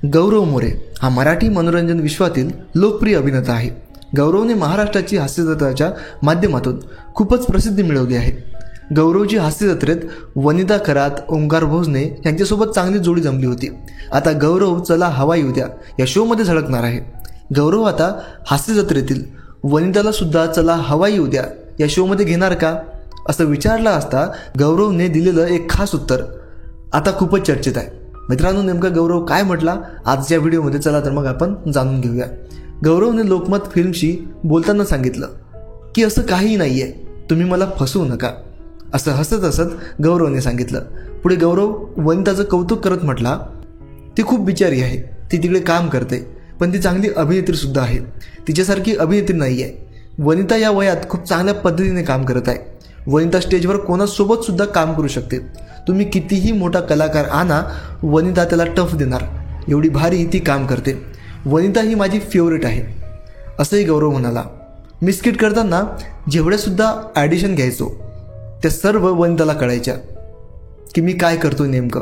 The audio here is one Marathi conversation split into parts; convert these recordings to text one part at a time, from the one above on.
गौरव मोरे हा मराठी मनोरंजन विश्वातील लोकप्रिय अभिनेता आहे. गौरवने महाराष्ट्राची हास्यजत्रेच्या माध्यमातून खूपच प्रसिद्धी मिळवली आहे. गौरवची हास्यजत्रेत वनिता खरात, ओंकार भोजने यांच्यासोबत चांगली जोडी जमली होती. आता गौरव चला हवा येऊ द्या या शोमध्ये झळकणार आहे. गौरव आता हास्यजत्रेतील वनिताला सुद्धा चला हवा येऊ द्या या शोमध्ये घेणार का असं विचारलं असता गौरवने दिलेलं एक खास उत्तर आता खूपच चर्चेत आहे. मित्रांनो, नेमका गौरव काय म्हटला आजच्या व्हिडिओमध्ये चला तर मग आपण जाणून घेऊया. गौरवने लोकमत फिल्मशी बोलताना सांगितलं की असं काहीही नाही आहे, तुम्ही मला फसवू नका, असं हसत हसत गौरवने सांगितलं. पुढे गौरव वनिताचं कौतुक करत म्हटला, ती खूप बिचारी आहे, ती तिकडे काम करते, पण ती चांगली अभिनेत्रीसुद्धा आहे, तिच्यासारखी अभिनेत्री नाही आहे. वनिता या वयात खूप चांगल्या पद्धतीने काम करत आहे. वनिता स्टेजवर कोणासोबत सुद्धा काम करू शकते. तुम्ही कितीही मोठा कलाकार आणा, वनिता त्याला टफ देणार, एवढी भारी ती काम करते. वनिता ही माझी फेवरेट आहे, असंही गौरव म्हणाला. मी स्किट करताना जेवढ्यासुद्धा ॲडिशन घ्यायचो त्या सर्व वनिताला कळायच्या की मी काय करतो नेमकं.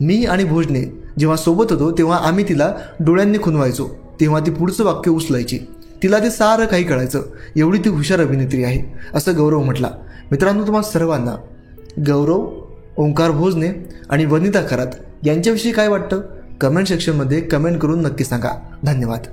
मी आणि भोजने जेव्हा सोबत होतो तेव्हा आम्ही तिला डोळ्यांनी खुणवायचो, तेव्हा ती पुढचं वाक्य उचलायची. तिला ते सारं काही कळायचं, एवढी ती हुशार अभिनेत्री आहे, असं गौरव म्हटला. मित्रांनो, तुम्हाला सर्वांना गौरव, ओंकार भोजने आणि वनिता खरात यांच्याविषयी काय वाटतं कमेंट सेक्शनमध्ये कमेंट करून नक्की सांगा. धन्यवाद.